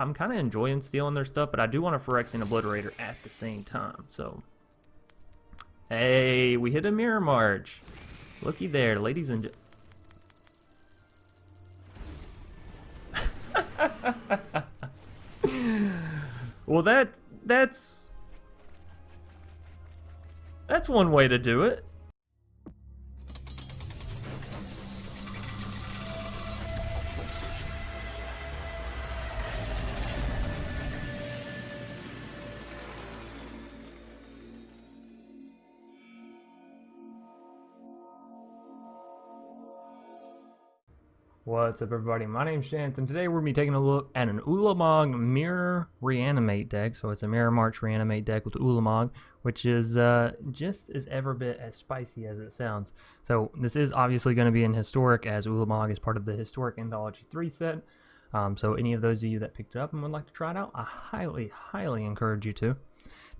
I'm kind of enjoying stealing their stuff, but I do want a Phyrexian Obliterator at the same time. So, hey, we hit a Mirror March. Looky there, ladies and well, that's one way to do it. What's up, everybody? My name's Chance, and today we're going to be taking a look at an Ulamog Mirror Reanimate deck. So it's a Mirror March Reanimate deck with Ulamog, which is just as ever bit as spicy as it sounds. So this is obviously going to be in Historic, as Ulamog is part of the Historic Anthology 3 set. So any of those of you that picked it up and would like to try it out, I highly encourage you to.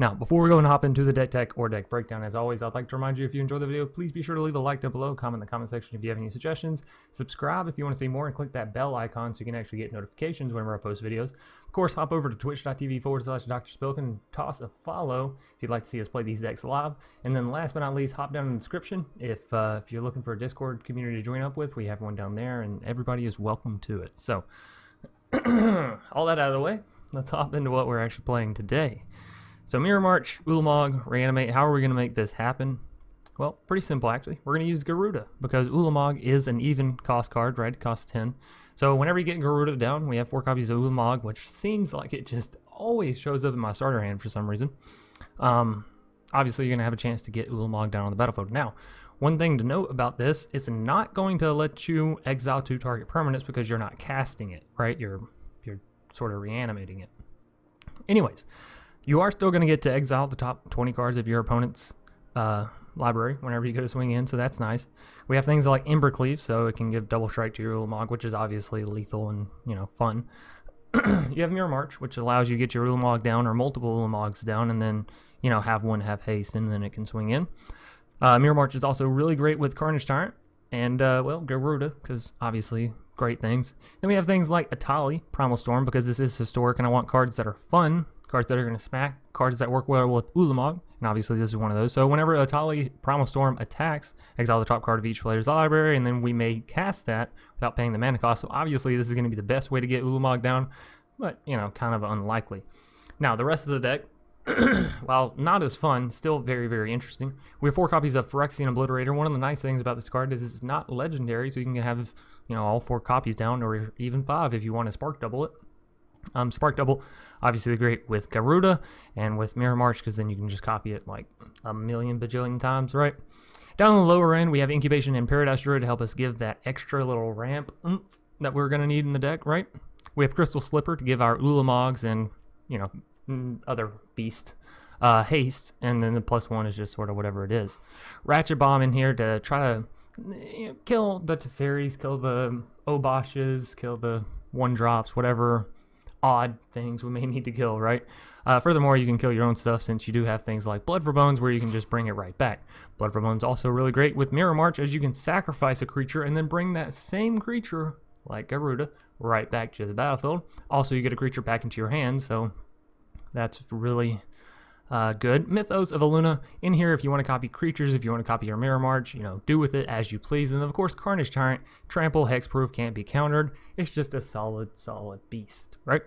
Now, before we go and hop into the deck tech or deck breakdown, as always, I'd like to remind you, if you enjoyed the video, please be sure to leave a like down below, comment in the comment section if you have any suggestions, subscribe if you want to see more, and click that bell icon so you can actually get notifications whenever I post videos. Of course, hop over to twitch.tv/Dr. Spilk and toss a follow if you'd like to see us play these decks live. And then last but not least, hop down in the description if you're looking for a Discord community to join up with. We have one down there, and everybody is welcome to it. So, all that out of the way, let's hop into what we're actually playing today. So Mirror March, Ulamog, Reanimate, how are we going to make this happen? Well, pretty simple actually. We're going to use Gyruda because Ulamog is an even cost card, right? It costs 10. So whenever you get Gyruda down, we have 4 copies of Ulamog, which seems like it just always shows up in my starter hand for some reason. Obviously, you're going to have a chance to get Ulamog down on the battlefield. Now, one thing to note about this, it's not going to let you exile 2 target permanents because you're not casting it, right? You're sort of reanimating it. Anyways, you are still going to get to exile the top 20 cards of your opponent's library whenever you go to swing in, so that's nice. We have things like Embercleave, so it can give double strike to your Ulamog, which is obviously lethal and, you know, fun. You have Mirror March, which allows you to get your Ulamog down or multiple Ulamogs down, and then, you know, have one have haste, and then it can swing in. Mirror March is also really great with Carnage Tyrant and, well, Gyruda, because obviously great things. Then we have things like Atali, Primal Storm, because this is historic, and I want cards that are fun, cards that are going to smack, cards that work well with Ulamog, and obviously this is one of those. So whenever Atali Primal Storm attacks, exile the top card of each player's library, and then we may cast that without paying the mana cost. So obviously this is going to be the best way to get Ulamog down, but, you know, kind of unlikely. Now, the rest of the deck, while not as fun, still very interesting. We have 4 copies of Phyrexian Obliterator. One of the nice things about this card is it's not legendary, so you can have, you know, all 4 copies down, or even 5 if you want to spark double it. Spark double, obviously great with Gyruda and with Mirror March, because then you can just copy it like a million bajillion times, right? Down on the lower end, we have Incubation and Paradise Druid to help us give that extra little ramp that we're going to need in the deck, right? We have Crystal Slipper to give our Ulamogs and, you know, other beast haste, and then the +1 is just sort of whatever it is. Ratchet Bomb in here to try to, you know, kill the Teferis, kill the Oboshes, kill the 1-drops, whatever odd things we may need to kill, right? Furthermore, you can kill your own stuff since you do have things like Blood for Bones where you can just bring it right back. Blood for Bones also really great with Mirror March, as you can sacrifice a creature and then bring that same creature, like Gyruda, right back to the battlefield. Also, you get a creature back into your hand, so that's really good. Mythos of Aluna in here if you want to copy creatures, if you want to copy your Mirror March, you know, do with it as you please. And of course, Carnage Tyrant, trample, hexproof, can't be countered. It's just a solid beast, right?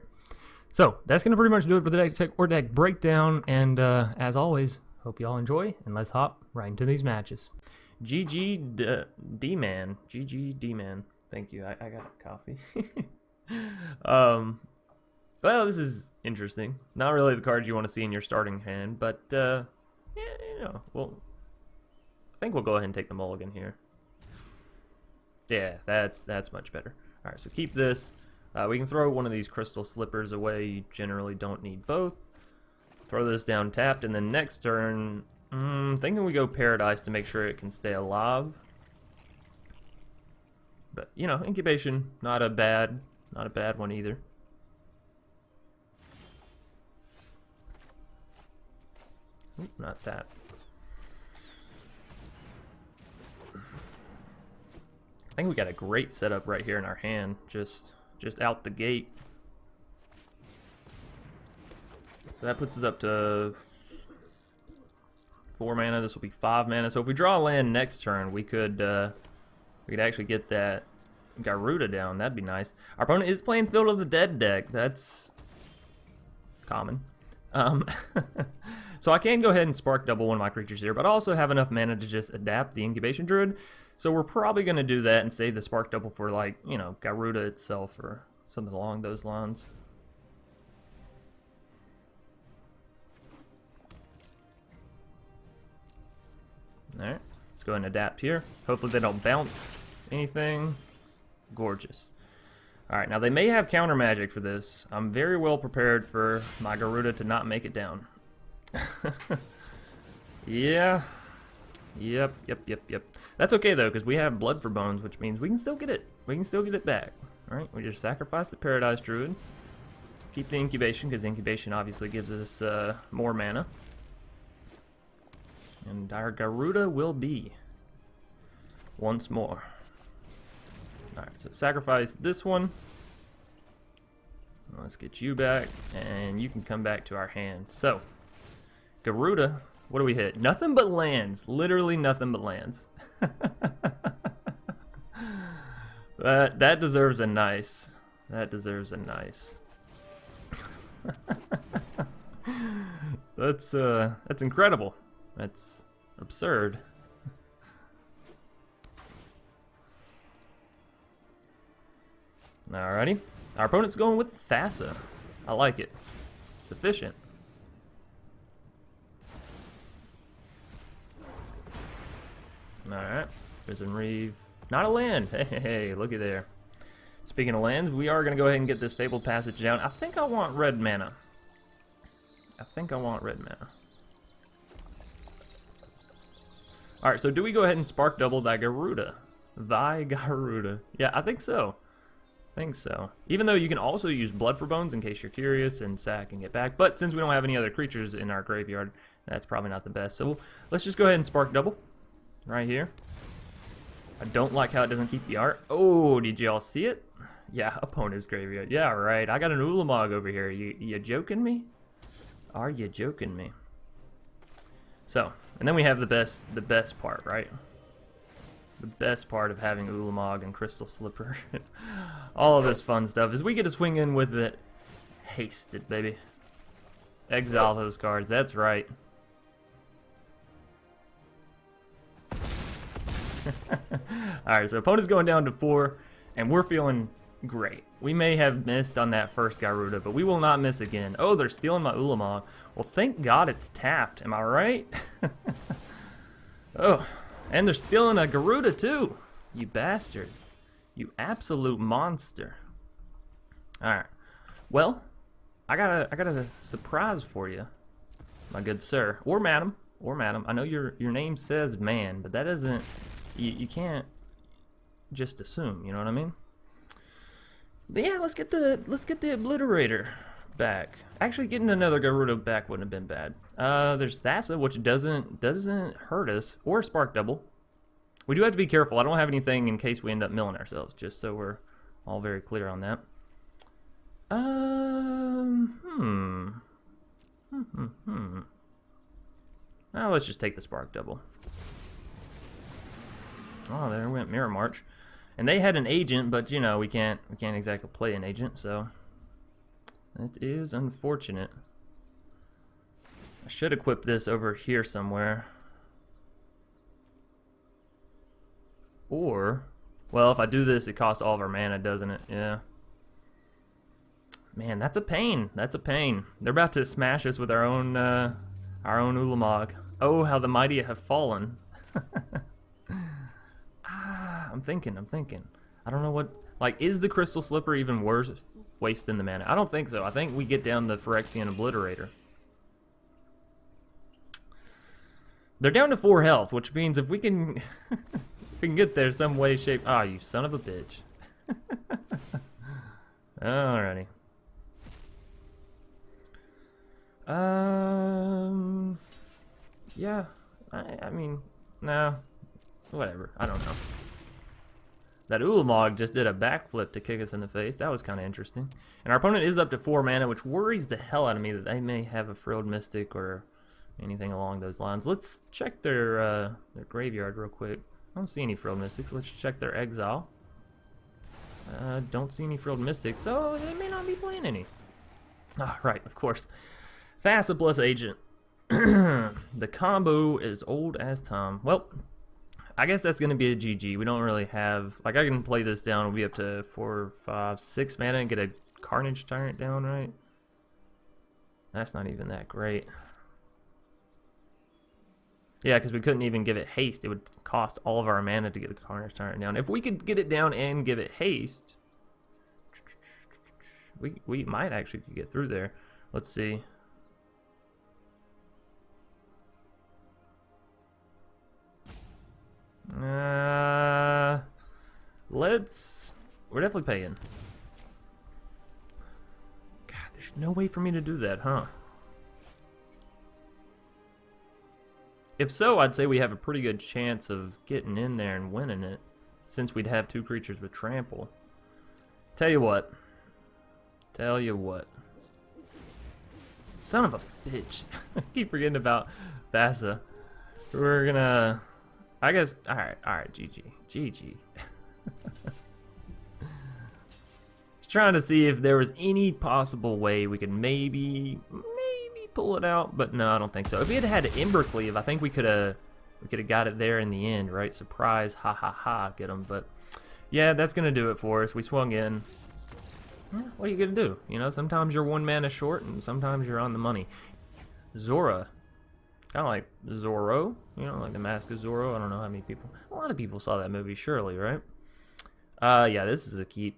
So that's going to pretty much do it for the deck tech or deck breakdown. And as always, hope you all enjoy, and let's hop right into these matches. GG D-Man. GG D-Man. Thank you. I got coffee. Well, this is interesting. Not really the cards you want to see in your starting hand, but, yeah, you know, well, I think we'll go ahead and take the mulligan here. Yeah, that's much better. All right, so keep this. We can throw one of these Crystal Slippers away. You generally don't need both. Throw this down tapped, and then next turn, thinking we go Paradise to make sure it can stay alive. But, you know, Incubation, not a bad one either. Not that. I think we got a great setup right here in our hand, just out the gate. So that puts us up to 4 mana. This will be 5 mana. So if we draw a land next turn, we could actually get that Gyruda down. That'd be nice. Our opponent is playing Field of the Dead deck. That's common. So I can go ahead and spark double one of my creatures here, but I also have enough mana to just adapt the Incubation Druid. So we're probably going to do that and save the spark double for, like, you know, Gyruda itself or something along those lines. Alright, let's go ahead and adapt here. Hopefully they don't bounce anything. Gorgeous. Alright, now they may have counter magic for this. I'm very well prepared for my Gyruda to not make it down. Yeah. Yep. That's okay though, because we have Blood for Bones, which means we can still get it. We can still get it back. Alright, we just sacrifice the Paradise Druid. Keep the Incubation, because Incubation obviously gives us more mana. And our Gyruda will be once more. Alright, so sacrifice this one. Let's get you back, and you can come back to our hand. So, Gyruda, what do we hit? Nothing but lands. Literally nothing but lands. That deserves a nice. That deserves a nice. That's incredible. That's absurd. Alrighty. Our opponent's going with Thassa. I like it. It's efficient. Alright. Prison Reeve. Not a land. Hey, looky there. Speaking of lands, we are going to go ahead and get this Fabled Passage down. I think I want red mana. Alright, so do we go ahead and spark double thy Gyruda? Yeah, I think so. Even though you can also use Blood for Bones in case you're curious and sack and get back. But since we don't have any other creatures in our graveyard, that's probably not the best. So let's just go ahead and spark double right here. I don't like how it doesn't keep the art. Oh, did y'all see it? Yeah, opponent's graveyard. Yeah, right. I got an Ulamog over here. You joking me? Are you joking me? So, and then we have the best part, right? The best part of having Ulamog and Crystal Slipper. All of this fun stuff is we get to swing in with it. Hasted, baby. Exile those cards. That's right. Alright, so opponent's going down to 4, and we're feeling great. We may have missed on that first Gyruda, but we will not miss again. Oh, they're stealing my Ulamog. Well, thank God it's tapped. Am I right? Oh, and they're stealing a Gyruda too. You bastard. You absolute monster. Alright. Well, I got a surprise for you, my good sir. Or madam. I know your name says man, but that doesn't... You can't just assume, you know what I mean? Yeah, let's get the Obliterator back. Actually, getting another Gyruda back wouldn't have been bad. There's Thassa, which doesn't hurt us, or Spark Double. We do have to be careful. I don't have anything in case we end up milling ourselves, just so we're all very clear on that. Now let's just take the Spark Double. Oh, there went Mirror March. And they had an agent, but you know, we can't exactly play an agent, so that is unfortunate. I should equip this over here somewhere. Or, well, if I do this, it costs all of our mana, doesn't it? Yeah. Man, that's a pain. That's a pain. They're about to smash us with our own Ulamog. Oh, how the mighty have fallen. I'm thinking. I don't know what... Like, is the Crystal Slipper even worth wasting the mana? I don't think so. I think we get down the Phyrexian Obliterator. They're down to 4 health, which means if we can... if we can get there some way, shape... Ah, you son of a bitch. Alrighty. Yeah. I mean... Nah. Whatever. I don't know. That Ulamog just did a backflip to kick us in the face. That was kind of interesting. And our opponent is up to 4 mana, which worries the hell out of me that they may have a Frilled Mystic or anything along those lines. Let's check their graveyard real quick. I don't see any Frilled Mystics. Let's check their exile. Don't see any Frilled Mystics, so they may not be playing any. Ah, right, of course. Thassa plus Agent. The combo is old as time. Well, I guess that's going to be a GG. We don't really have... Like, I can play this down. We'll be up to 4, 5, 6 mana and get a Carnage Tyrant down, right? That's not even that great. Yeah, because we couldn't even give it haste. It would cost all of our mana to get the Carnage Tyrant down. If we could get it down and give it haste, we might actually get through there. Let's see. We're definitely paying. God, there's no way for me to do that, huh? If so, I'd say we have a pretty good chance of getting in there and winning it, since we'd have 2 creatures with trample. Tell you what. Son of a bitch. I keep forgetting about Thassa. We're gonna... I guess... Alright, GG. GG. Just trying to see if there was any possible way we could maybe pull it out, but no, I don't think so. If we had had Embercleave, I think we could have got it there in the end, right? Surprise, ha ha ha, get him. But yeah, that's gonna do it for us. We swung in. What are you gonna do? You know, sometimes you're 1 mana short, and sometimes you're on the money. Zora, kind of like Zorro, you know, like the Mask of Zorro. I don't know how many people. A lot of people saw that movie, surely, right? Yeah, this is a keep.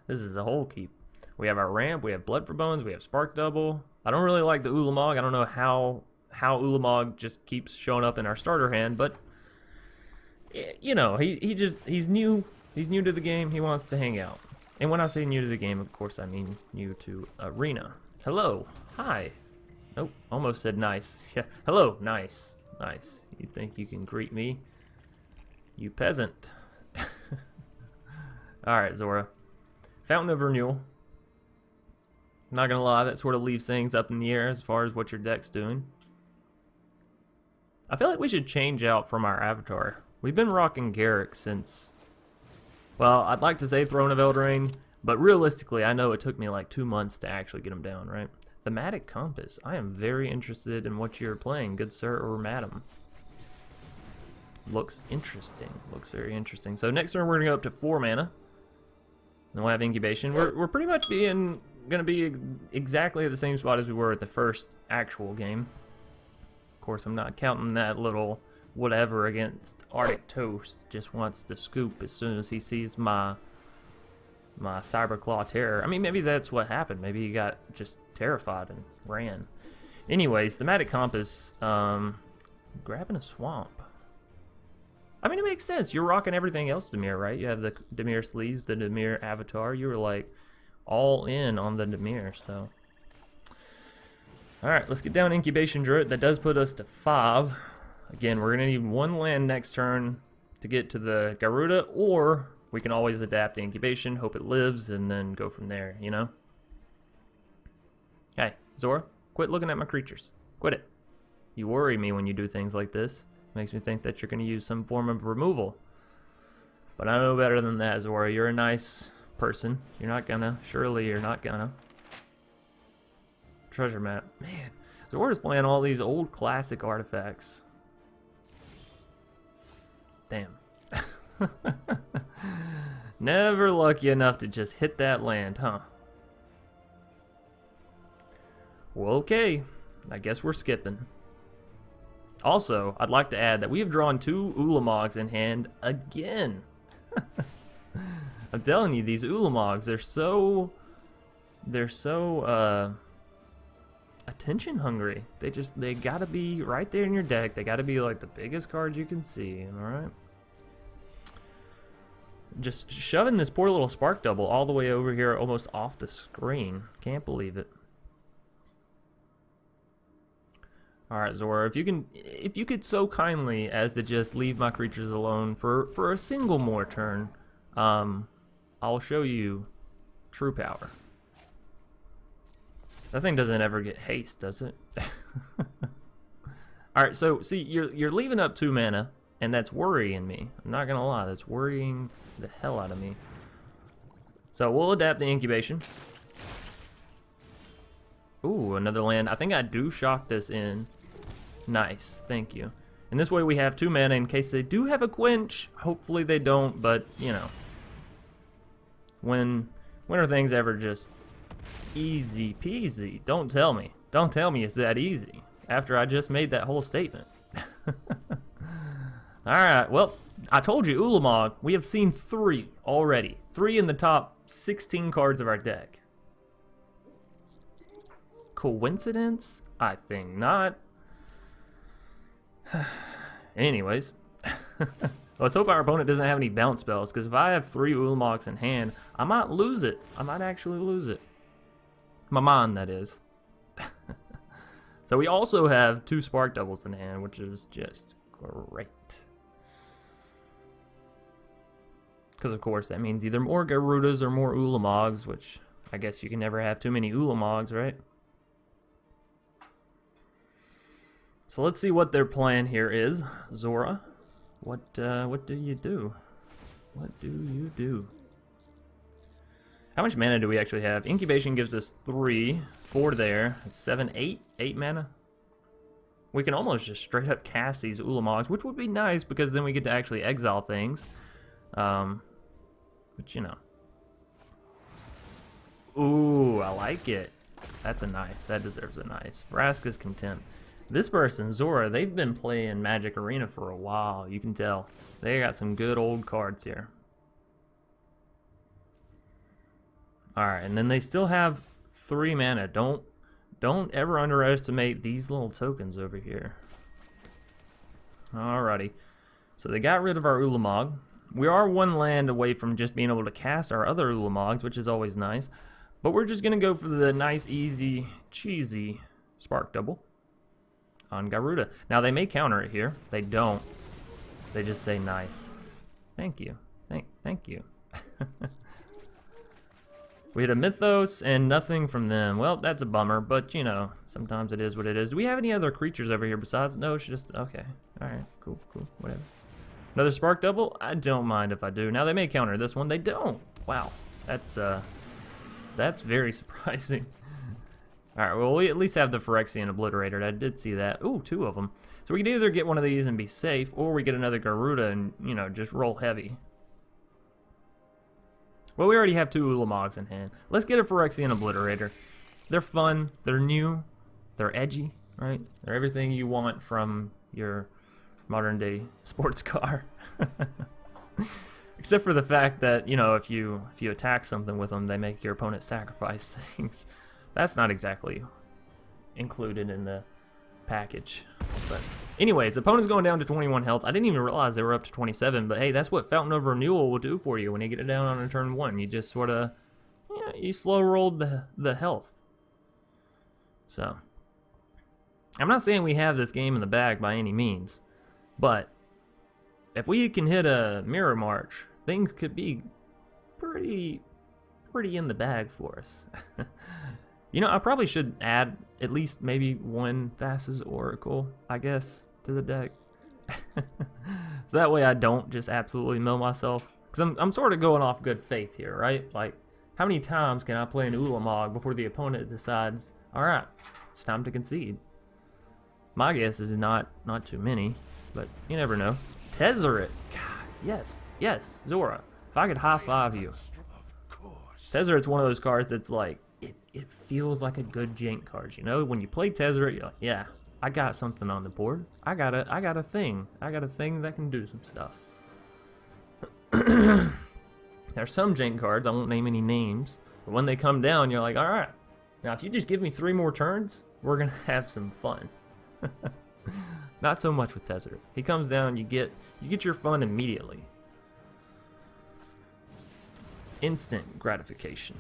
This is a whole keep. We have our ramp, we have Blood for Bones, we have Spark Double. I don't really like the Ulamog. I don't know how Ulamog just keeps showing up in our starter hand, but you know, he's new to the game. He wants to hang out. And when I say new to the game, of course I mean new to Arena. Hello, hi. Nope, almost said nice. Yeah, hello, nice, nice. You think you can greet me, you peasant? All right, Zora. Fountain of Renewal. Not gonna lie, that sort of leaves things up in the air as far as what your deck's doing. I feel like we should change out from our avatar. We've been rocking Garrick since... Well, I'd like to say Throne of Eldraine, but realistically, I know it took me like 2 months to actually get him down, right? Thematic Compass. I am very interested in what you're playing, good sir or madam. Looks interesting. Looks very interesting. So next turn, we're gonna go up to 4 mana. Then we'll have Incubation. We're pretty much gonna be exactly at the same spot as we were at the first actual game. Of course, I'm not counting that little whatever against Arctic Toast. Just wants to scoop as soon as he sees my Cyberclaw Terror. I mean, maybe that's what happened. Maybe he got just terrified and ran. Anyways, Thematic Compass, grabbing a swamp. I mean, it makes sense. You're rocking everything else Dimir, right? You have the Dimir sleeves, the Dimir avatar. You were like all in on the Dimir, so. Alright, let's get down Incubation Druid. That does put us to 5. Again, we're going to need 1 land next turn to get to the Gyruda, or we can always adapt to Incubation, hope it lives, and then go from there, you know? Hey, Zora, quit looking at my creatures. Quit it. You worry me when you do things like this. Makes me think that you're going to use some form of removal. But I know better than that, Zora. You're a nice person. You're not gonna. Surely you're not gonna. Treasure map. Man, Zora's playing all these old classic artifacts. Damn. Never lucky enough to just hit that land, huh? Well, okay. I guess we're skipping. Also, I'd like to add that we have drawn 2 Ulamogs in hand again. I'm telling you, these Ulamogs, they're so attention hungry. They gotta be right there in your deck. They gotta be like the biggest cards you can see, alright? Just shoving this poor little Spark Double all the way over here, almost off the screen. Can't believe it. Alright, Zora, if you could so kindly as to just leave my creatures alone for a single more turn, I'll show you true power. That thing doesn't ever get haste, does it? Alright, so see, you're leaving up 2 mana, and that's worrying me. I'm not gonna lie, that's worrying the hell out of me. So we'll adapt the incubation. Ooh, another land. I think I do shock this in. Nice, thank you. And this way we have 2 mana in case they do have a quench. Hopefully they don't, but you know. When are things ever just easy peasy? Don't tell me. Don't tell me it's that easy after I just made that whole statement. Alright, well, I told you, Ulamog, we have seen 3 already. 3 in the top 16 cards of our deck. Coincidence? I think not. Anyways, let's hope our opponent doesn't have any bounce spells, because if I have 3 Ulamogs in hand, I might lose it. I might actually lose it. My mind, that is. So we also have 2 Spark Doubles in hand, which is just great. Because of course that means either more Gyrudas or more Ulamogs, which I guess you can never have too many Ulamogs, right? So let's see what their plan here is. Zora, what do you do? What do you do? How much mana do we actually have? Incubation gives us 3, 4 there. That's 7, 8 mana. We can almost just straight up cast these Ulamogs, which would be nice because then we get to actually exile things. But you know. Ooh, I like it. That's a nice. That deserves a nice. Vraska's Contempt. This person, Zora, they've been playing Magic Arena for a while. You can tell. They got some good old cards here. Alright, and then they still have 3 mana. Don't ever underestimate these little tokens over here. Alrighty. So they got rid of our Ulamog. We are 1 land away from just being able to cast our other Ulamogs, which is always nice. But we're just going to go for the nice, easy, cheesy Spark Double on Gyruda. Now they may counter it here. They don't. They just say nice. Thank you. Thank you. We had a Mythos and nothing from them. Well, that's a bummer, but you know, sometimes it is what it is. Do we have any other creatures over here besides? No, it's just okay. Alright, cool, whatever. Another Spark Double? I don't mind if I do. Now they may counter this one. They don't. Wow. That's very surprising. Alright, well, we at least have the Phyrexian Obliterator. I did see that. Ooh, 2 of them. So we can either get one of these and be safe, or we get another Gyruda and, you know, just roll heavy. Well, we already have 2 Ulamogs in hand. Let's get a Phyrexian Obliterator. They're fun. They're new. They're edgy, right? They're everything you want from your modern-day sports car. Except for the fact that, you know, if you attack something with them, they make your opponent sacrifice things. That's not exactly included in the package. But anyways, the opponent's going down to 21 health. I didn't even realize they were up to 27, but hey, that's what Fountain of Renewal will do for you when you get it down on a turn 1. You just sort of, you know, you slow rolled the health. So, I'm not saying we have this game in the bag by any means, but if we can hit a Mirror March, things could be pretty in the bag for us. You know, I probably should add at least maybe 1 Thassa's Oracle, I guess, to the deck. So that way I don't just absolutely mill myself. Because I'm sort of going off good faith here, right? Like, how many times can I play an Ulamog before the opponent decides, alright, it's time to concede? My guess is not too many, but you never know. Tezzeret! God, yes, Zora. If I could high-five you. Tezzeret's one of those cards that's like, it feels like a good jank card, you know? When you play Tezzeret, you're like, yeah, I got something on the board. I got a thing. I got a thing that can do some stuff. There's some jank cards, I won't name any names, but when they come down, you're like, alright, now if you just give me 3 more turns, we're gonna have some fun. Not so much with Tezzeret. He comes down, you get your fun immediately. Instant gratification,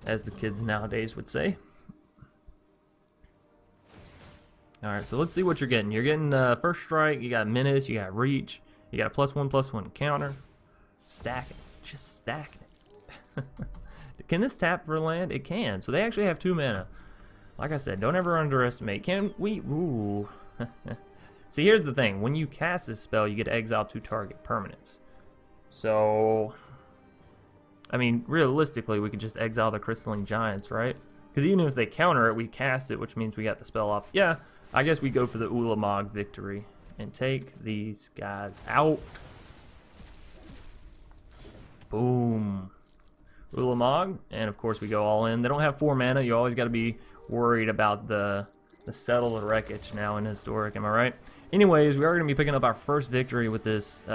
as the kids nowadays would say. Alright, so let's see what you're getting. You're getting First Strike, you got Menace, you got Reach, you got a +1/+1 counter. Stack it. Just stack it. Can this tap for land? It can. So they actually have 2 mana. Like I said, don't ever underestimate. Can we... Ooh. See, here's the thing. When you cast this spell, you get to exile 2 target permanents. So... I mean, realistically, we could just exile the Crystalline Giants, right? Because even if they counter it, we cast it, which means we got the spell off. Yeah, I guess we go for the Ulamog victory and take these guys out. Boom. Ulamog, and of course we go all in. They don't have 4 mana. You always got to be worried about the settled wreckage now in Historic, am I right? Anyways, we are going to be picking up our first victory with this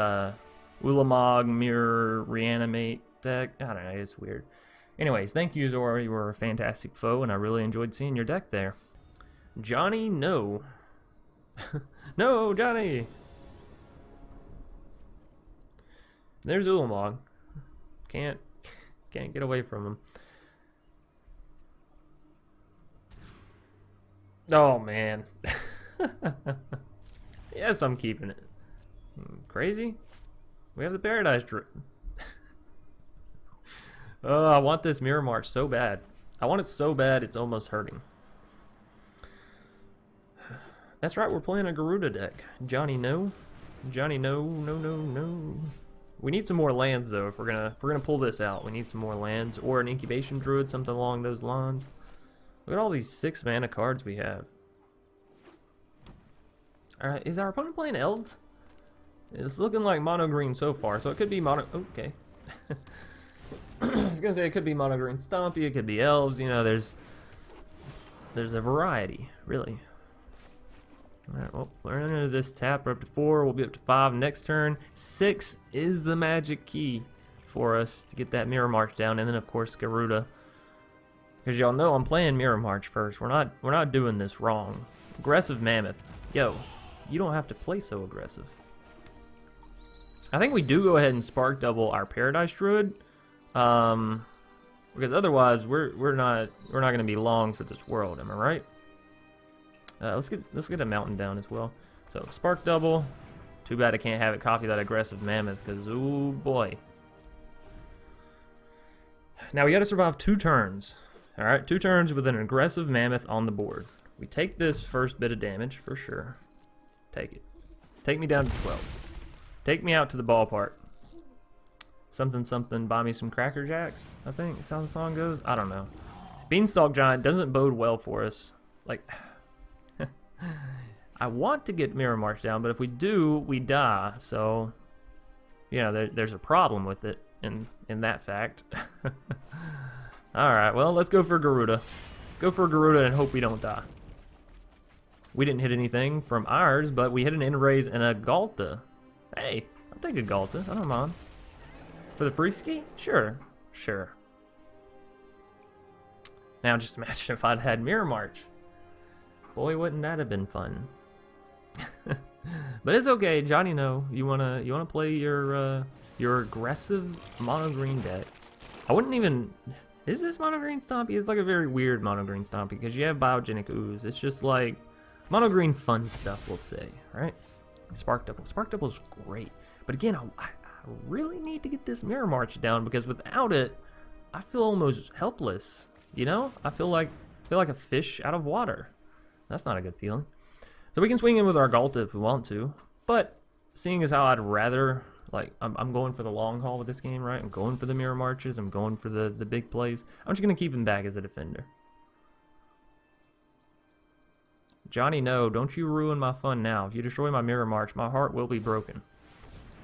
Ulamog Mirror Reanimate deck. I don't know, it's weird. Anyways, thank you, Zora. You were a fantastic foe, and I really enjoyed seeing your deck there. Johnny, no. No, Johnny! There's Ulamog. Can't get away from him. Oh, man. Yes, I'm keeping it. Crazy? We have the Paradise Druid. Oh, I want this Mirror March so bad. I want it so bad it's almost hurting. That's right, we're playing a Gyruda deck. Johnny, no. Johnny, no, no, no, no. We need some more lands though. If we're gonna pull this out, we need some more lands or an Incubation Druid, something along those lines. Look at all these 6 mana cards we have. All right, is our opponent playing elves? It's looking like mono green so far, so it could be mono. Okay. I was gonna say it could be mono green Stompy, it could be elves. You know, there's a variety, really. Alright, well, we're into this tap. We're up to 4. We'll be up to 5 next turn. 6 is the magic key for us to get that Mirror March down, and then of course Gyruda. Because y'all know I'm playing Mirror March first. We're not doing this wrong. Aggressive Mammoth. Yo, you don't have to play so aggressive. I think we do go ahead and spark double our Paradise Druid. Because otherwise we're not gonna be long for this world, am I right? Let's get a mountain down as well. So spark double. Too bad I can't have it copy that aggressive Mammoth, because ooh boy. Now we got to survive 2 turns. All right, 2 turns with an aggressive Mammoth on the board. We take this first bit of damage for sure. Take it. Take me down to 12. Take me out to the ballpark. Something something. Buy me some Cracker Jacks. I think that's how the song goes. I don't know. Beanstalk Giant doesn't bode well for us. Like. I want to get Mirror March down, but if we do, we die. So, you know, there's a problem with it in that fact. Alright, well, let's go for Gyruda. Let's go for Gyruda and hope we don't die. We didn't hit anything from ours, but we hit an Enraze and a Galta. Hey, I'll take a Galta. I don't mind. For the free ski? Sure. Sure. Now just imagine if I'd had Mirror March. Boy, wouldn't that have been fun. But it's okay, Johnny. No, you wanna play your aggressive mono green deck. I wouldn't even. Is this mono green Stompy? It's like a very weird mono green Stompy because you have Biogenic Ooze. It's just like mono green fun stuff, we'll say, right? Spark double. Spark double is great, but again, I really need to get this Mirror March down because without it, I feel almost helpless. You know, I feel like a fish out of water. That's not a good feeling. So we can swing in with our Galta if we want to, but seeing as how I'd rather, like, I'm going for the long haul with this game, right? I'm going for the Mirror Marches. I'm going for the big plays. I'm just going to keep him back as a defender. Johnny, no, don't you ruin my fun now. If you destroy my Mirror March, my heart will be broken.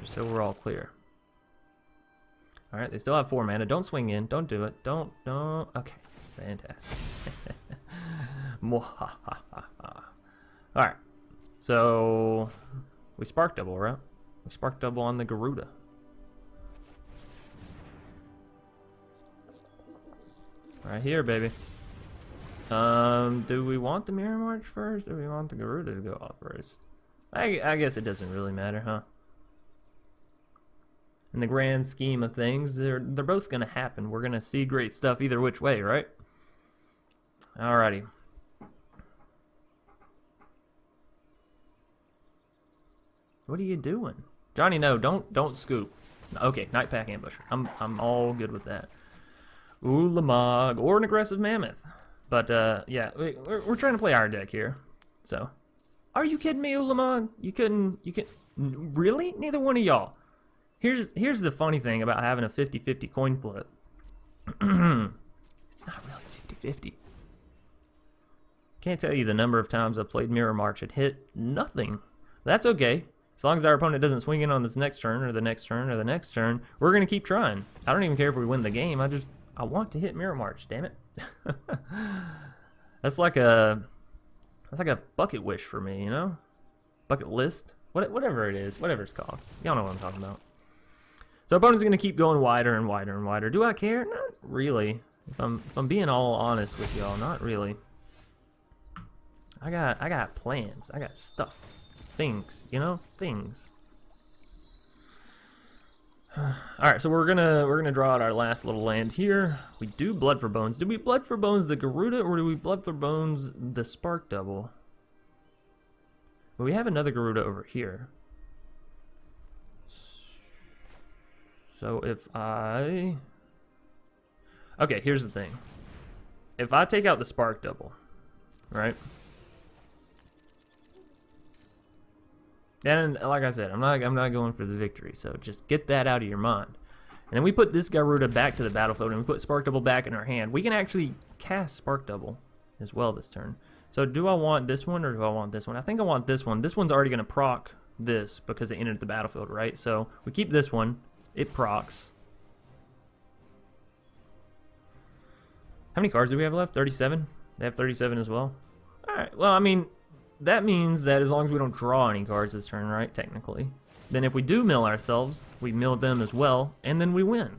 Just so we're all clear. All right, they still have 4 mana. Don't swing in. Don't do it. Don't. Okay, fantastic. Alright, so we spark double, right? We spark double on the Gyruda. Right here, baby. Do we want the Mirror March first, or do we want the Gyruda to go off first? I guess it doesn't really matter, huh? In the grand scheme of things, they're both gonna happen. We're gonna see great stuff either which way, right? Alrighty. What are you doing? Johnny, no, don't scoop. Okay, Night Pack Ambusher. I'm all good with that. Ulamog or an aggressive mammoth. But yeah, we're trying to play our deck here. So, are you kidding me, Ulamog? You couldn't really? Neither one of y'all. Here's the funny thing about having a 50-50 coin flip. It's not really 50-50. Can't tell you the number of times I've played Mirror March and hit nothing. That's okay. As long as our opponent doesn't swing in on this next turn or the next turn or the next turn, we're going to keep trying. I don't even care if we win the game. I want to hit Mirror March, damn it. That's like a bucket wish for me, you know? Bucket list? Whatever it is, whatever it's called. Y'all know what I'm talking about. So opponent's going to keep going wider and wider and wider. Do I care? Not really. If I'm being all honest with y'all, not really. I got plans. I got stuff. Things, you know? Things. Alright, so we're gonna draw out our last little land here. We do Blood for Bones. Do we Blood for Bones the Gyruda or do we Blood for Bones the Spark Double? Well, we have another Gyruda over here. So if I... Okay, here's the thing. If I take out the Spark Double, right? And like I said, I'm not going for the victory, so just get that out of your mind. And then we put this Gyruda back to the battlefield, and we put Spark Double back in our hand. We can actually cast Spark Double as well this turn. So do I want this one or do I want this one? I think I want this one. This one's already going to proc this because it entered the battlefield, right? So we keep this one. It procs. How many cards do we have left? 37? They have 37 as well? Alright, well, I mean... That means that as long as we don't draw any cards this turn, right, technically, then if we do mill ourselves, we mill them as well, and then we win.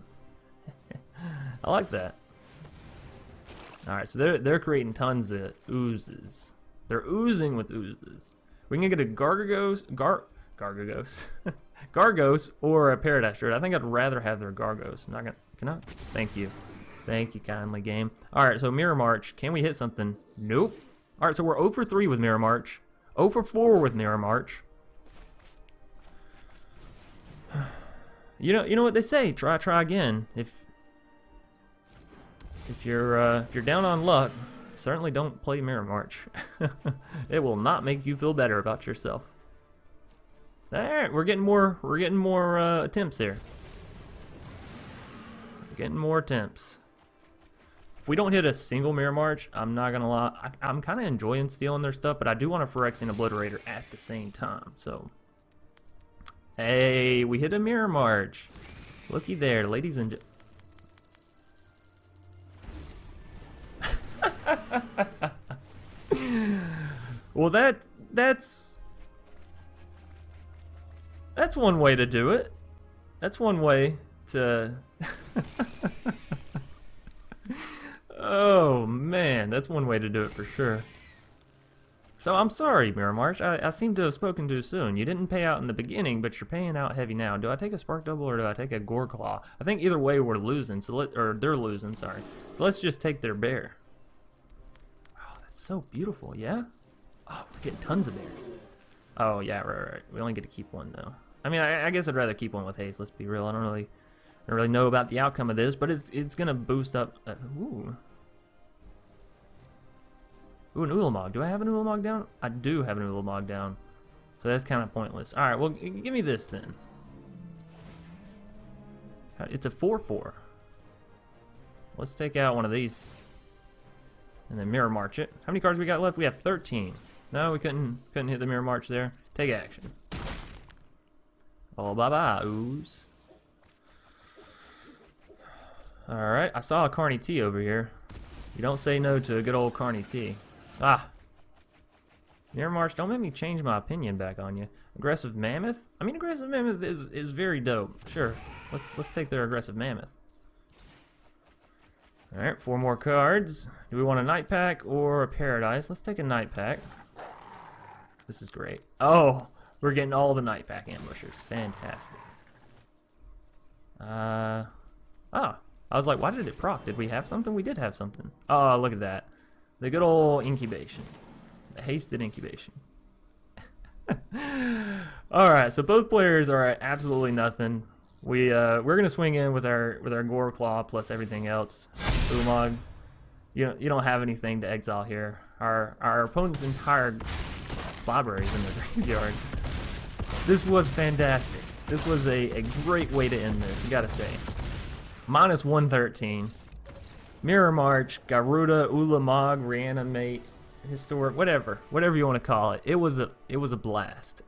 I like that. Alright, so they're creating tons of oozes. They're oozing with oozes. We can get a Gargos, Gargos, or a Paradise Druid. I think I'd rather have their Gargos. I'm not gonna, can I? Thank you. Thank you kindly, game. Alright, so Mirror March. Can we hit something? Nope. Alright, so we're 0 for 3 with Mirror March. 0 for 4 with Mirror March. You know what they say, try again. If you're down on luck, certainly don't play Mirror March. It will not make you feel better about yourself. Alright, we're getting more attempts here. We're getting more attempts. If we don't hit a single Mirror March, I'm not gonna lie, I'm kind of enjoying stealing their stuff, but I do want a Phyrexian Obliterator at the same time, so. Hey, we hit a Mirror March. Looky there, ladies and well, that's one way to do it. That's one way to... Oh man, that's one way to do it for sure. So I'm sorry, Mirror March. I seem to have spoken too soon. You didn't pay out in the beginning, but you're paying out heavy now. Do I take a Spark Double or do I take a Goreclaw? I think either way we're losing. Or they're losing. Sorry. So let's just take their bear. Oh, that's so beautiful. Yeah. Oh, we're getting tons of bears. Oh yeah, right. We only get to keep one though. I mean, I guess I'd rather keep one with haste. Let's be real. I don't really know about the outcome of this, but it's gonna boost up. Ooh. Ooh, an Ulamog. Do I have an Ulamog down? I do have an Ulamog down. So that's kind of pointless. Alright, well, give me this then. It's a 4/4. Let's take out one of these. And then Mirror March it. How many cards we got left? We have 13. No, we couldn't hit the Mirror March there. Take action. Oh, bye-bye, ooze. Alright, I saw a Carney T over here. You don't say no to a good old Carney T. Ah. Mirror March, don't make me change my opinion back on you. Aggressive Mammoth? I mean, Aggressive Mammoth is very dope. Sure. Let's take their Aggressive Mammoth. Alright, 4 more cards. Do we want a Night Pack or a Paradise? Let's take a Night Pack. This is great. Oh, we're getting all the Night Pack ambushers. Fantastic. Oh, I was like, why did it proc? Did we have something? We did have something. Oh, look at that. The good old incubation. The hasted incubation. All right, so both players are at absolutely nothing. We're gonna swing in with our Gore Claw plus everything else. Ulamog, you don't have anything to exile here. Our opponent's entire library is in the graveyard. This was fantastic. This was a great way to end this, you gotta say. Minus 113. Mirror March, Gyruda, Ulamog, Reanimate, Historic, whatever you want to call it. It was a blast.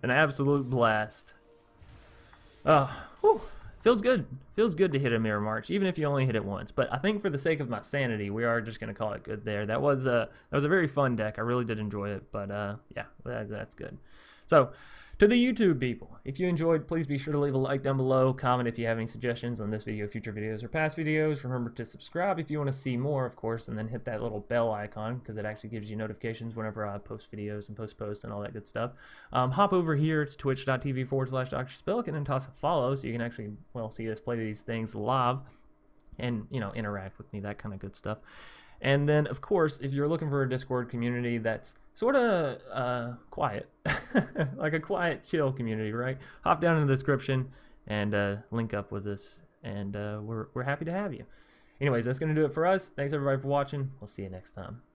An absolute blast. Feels good. Feels good to hit a Mirror March, even if you only hit it once. But I think for the sake of my sanity, we are just gonna call it good there. That was a very fun deck. I really did enjoy it. But yeah, that's good. So, to the YouTube people, if you enjoyed, please be sure to leave a like down below, comment if you have any suggestions on this video, future videos, or past videos. Remember to subscribe if you want to see more, of course, and then hit that little bell icon because it actually gives you notifications whenever I post videos and posts and all that good stuff. Hop over here to twitch.tv/DrSpillikin and toss a follow so you can actually, well, see us play these things live and, you know, interact with me, that kind of good stuff. And then, of course, if you're looking for a Discord community that's sort of quiet, like a quiet, chill community, right? Hop down in the description and link up with us, and we're happy to have you. Anyways, that's going to do it for us. Thanks, everybody, for watching. We'll see you next time.